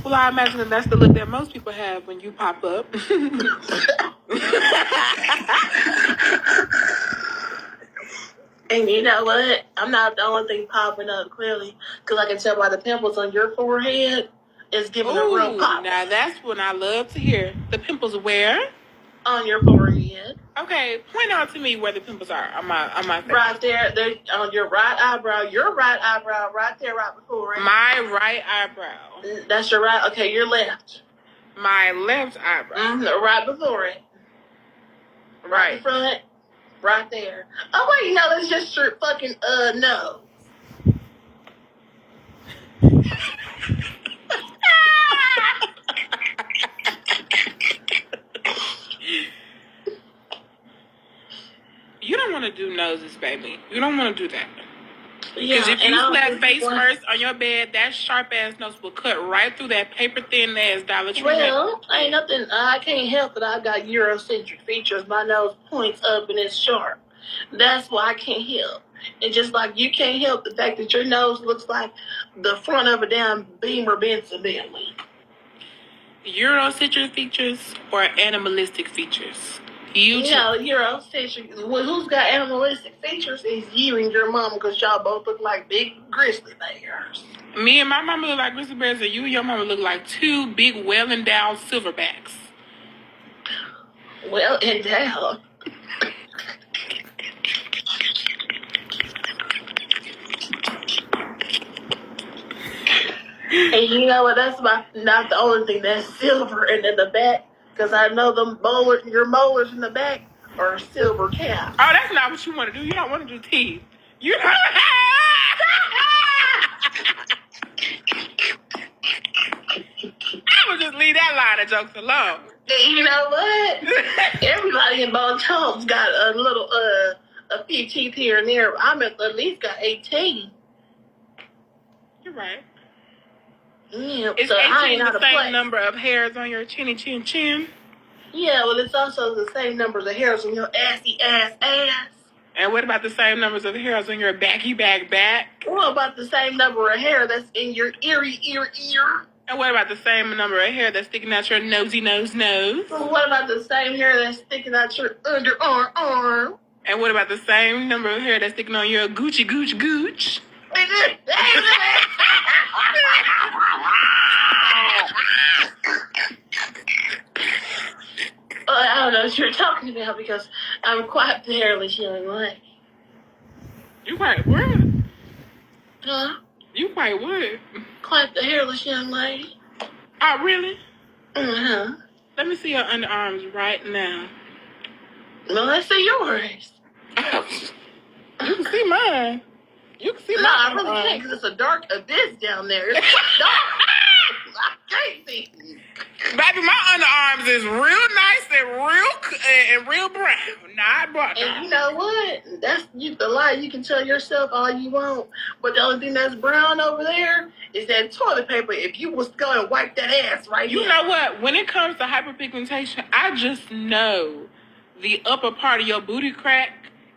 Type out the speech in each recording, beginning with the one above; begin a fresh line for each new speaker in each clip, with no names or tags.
Well, I imagine that that's the look that most people have when you pop up.
And you know what? I'm not the only thing popping up, clearly, because I can tell by the pimples on your forehead, it's giving a real pop.
Now that's what I love to hear. The pimples where?
On your forehead.
Okay, point out to me where the pimples are on my face.
Right there, on your right eyebrow. Your right eyebrow, right there, right before it.
My right eyebrow.
That's your right. Okay, your left.
My left eyebrow.
Right before it. Right in front. Right there. Oh wait, no, that's just your fucking nose.
You don't want to do noses, baby. You don't want to do that.
Yeah,
because if you slap face first on your bed, that sharp ass nose will cut right through that paper thin ass Dollar Tree.
Well, ain't nothing. I can't help it. I got Eurocentric features. My nose points up and it's sharp. That's why I can't help. And just like you can't help the fact that your nose looks like the front of a damn Beamer Benson Bentley.
Eurocentric features or animalistic features?
Eurocentric. Well, who's got animalistic features is you and your mom, because y'all both look like big grizzly bears.
Me and my mama look like grizzly bears, and you and your mama look like two big, well-endowed silverbacks.
Well endowed. And you know what? That's not the only thing that's silver and in the back, because I know your molars in the back are silver caps.
Oh, that's not what you want to do. You don't want to do teeth. You don't. I would just leave that line of jokes alone.
And you know what? Everybody in both homes got a little a few teeth here and there. I'm at least got 18.
You're right.
Yeah,
is
so
18 the same number of hairs on your chinny chin chin?
Yeah, well, it's also the same numbers of hairs on your assy ass.
And what about the same numbers of hairs on your back?
What about the same number of hair that's in your ear?
And what about the same number of hair that's sticking out your nosy nose?
Well, what about the same hair that's sticking out your underarm?
And what about the same number of hair that's sticking on your Gucci gooch?
I don't know what you're talking about, because I'm quite the hairless young lady.
You quite what?
Huh?
You quite what?
Quite the hairless young lady.
Oh, really?
Uh-huh.
Let me see your underarms right now.
Well, let's see yours.
You can see mine. You can see mine.
No, I really can't, because it's a dark abyss down there. It's dark. I can't see.
Baby, my underarms is real nice and real brown. Not brown.
And you know what? That's the lie. You can tell yourself all you want, but the only thing that's brown over there is that toilet paper. If you was going to wipe that ass right
You know what? When it comes to hyperpigmentation, I just know the upper part of your booty crack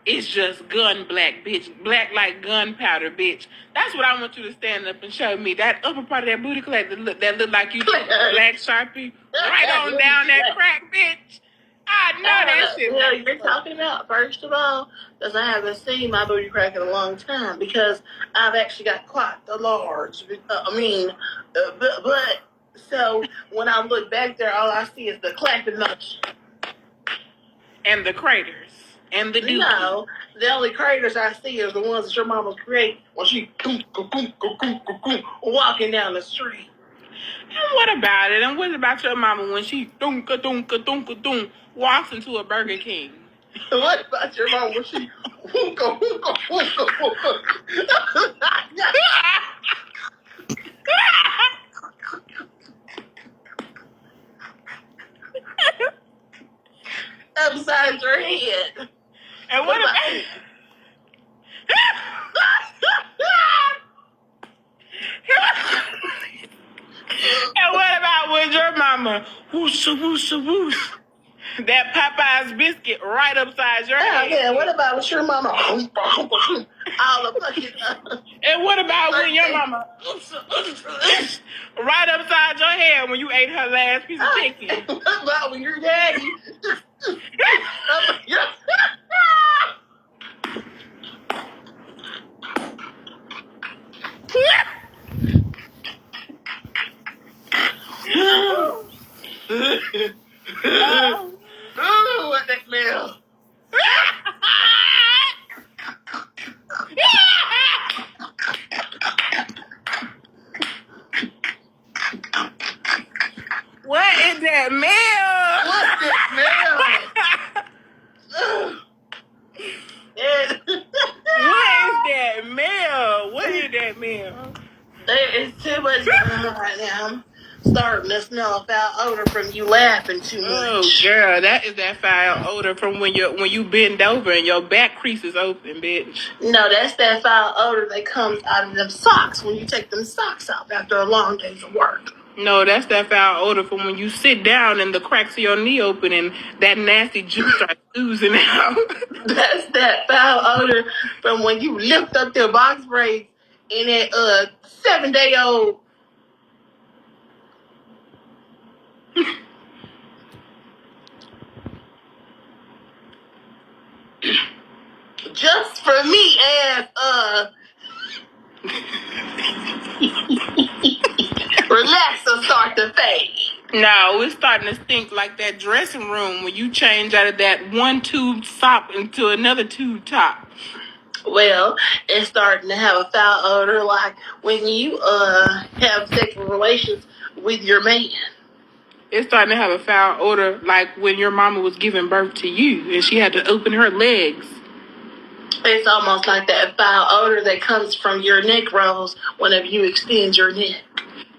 is just gun black, bitch. Black like gunpowder, bitch. That's what I want you to stand up and show me. That upper part of that booty crack that look like you black Sharpie right on down that crack, bitch. I know that shit.
Well, you're talking about, first of all, because I haven't seen my booty crack in a long time, because I've actually got quite the large. But so when I look back there, all I see is the clapping motion.
And the craters. And the dookie.
No, the only craters I see is the ones that your mama create when she walking down the street.
And what about it? And what about your mama when she walks into a Burger King?
What about your mama when she upside your head?
And what about and what about when your mama whoosh that Popeye's biscuit right upside your head?
Yeah, what about with your mama all the fucking
and what about when your mama right upside your hair when you ate her last piece of chicken?
What about when your daddy? Oh, what that smell?
What is that smell?
What's that smell?
What is that smell? What is that smell?
There is too much going on right now. I'm starting to smell a foul odor from you laughing too much.
Oh, girl, that is that foul odor from when you bend over and your back crease is open, bitch.
No, that's that foul odor that comes out of them socks when you take them socks off after a long day's of work.
No, that's that foul odor from when you sit down and the cracks of your knee open and that nasty juice starts oozing out.
That's that foul odor from when you lift up their box braids in that 7-day-old. Just for me ass relaxer start to fade.
No, it's starting to stink like that dressing room when you change out of that one tube top into another tube top.
Well, it's starting to have a foul odor like when you have sexual relations with your man.
It's starting to have a foul odor like when your mama was giving birth to you and she had to open her legs.
It's almost like that foul odor that comes from your neck rolls whenever you extend your neck.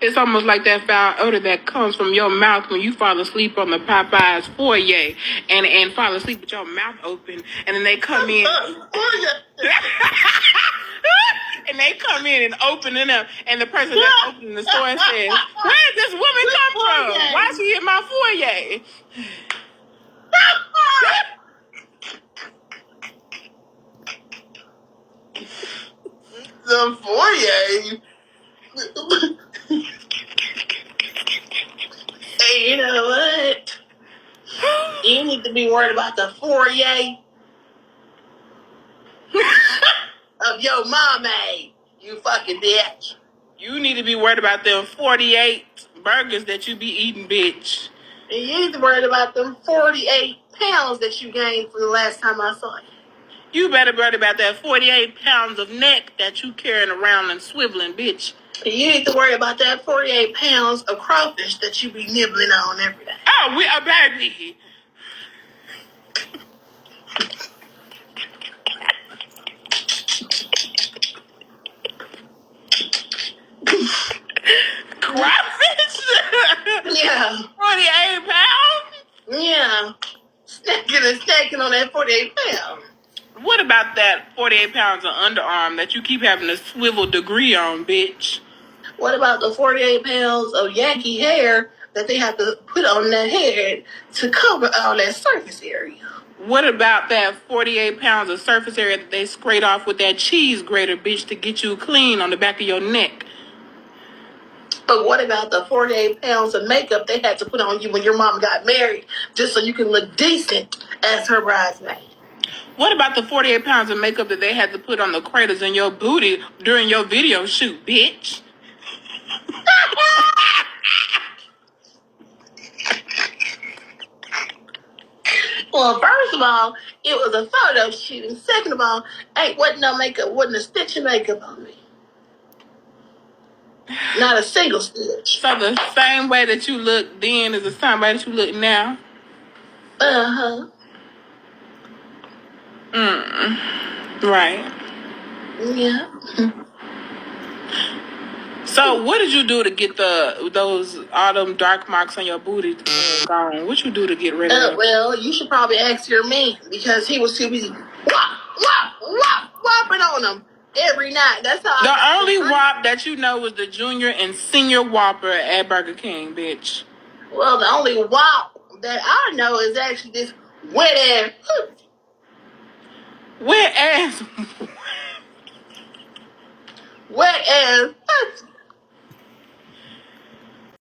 It's almost like that foul odor that comes from your mouth when you fall asleep on the Popeye's foyer and fall asleep with your mouth open and then they come in. And they come in and open it up and the person that's opening the store says, where did this woman come from? Why is she in my foyer?
The foyer. Hey, you know what? You need to be worried about the foyer of your mama. You fucking bitch.
You need to be worried about them 48 burgers that you be eating, bitch.
And you need to worry about them 48 pounds that you gained from the last time I saw you.
You better worry about that 48 pounds of neck that you carrying around and swiveling, bitch.
And you need to worry about that 48 pounds of crawfish that you be nibbling on every day.
Oh, we are baby. Crawfish?
Yeah.
48 pounds?
Yeah. Snacking on that 48 pounds.
What about that 48 pounds of underarm that you keep having a swivel degree on, bitch?
What about the 48 pounds of Yankee hair that they have to put on that head to cover all that surface area?
What about that 48 pounds of surface area that they scrape off with that cheese grater, bitch, to get you clean on the back of your neck?
But what about the 48 pounds of makeup they had to put on you when your mom got married just so you can look decent as her bridesmaid?
What about the 48 pounds of makeup that they had to put on the craters in your booty during your video shoot, bitch?
Well, first of all, it was a photo shoot. And second of all, wasn't no makeup, wasn't a stitch of makeup on me. Not a single stitch.
So the same way that you look then is the same way that you look now?
Uh-huh.
Right.
Yeah.
So what did you do to get all them dark marks on your booty gone? What you do to get rid of them?
Well, you should probably ask your man because he was too busy whopping on them every night. That's how
The only Whop that you know was the junior and senior Whopper at Burger King, bitch.
Well, the only wop that I know is actually this wet ass.
Wet ass.
Wet ass.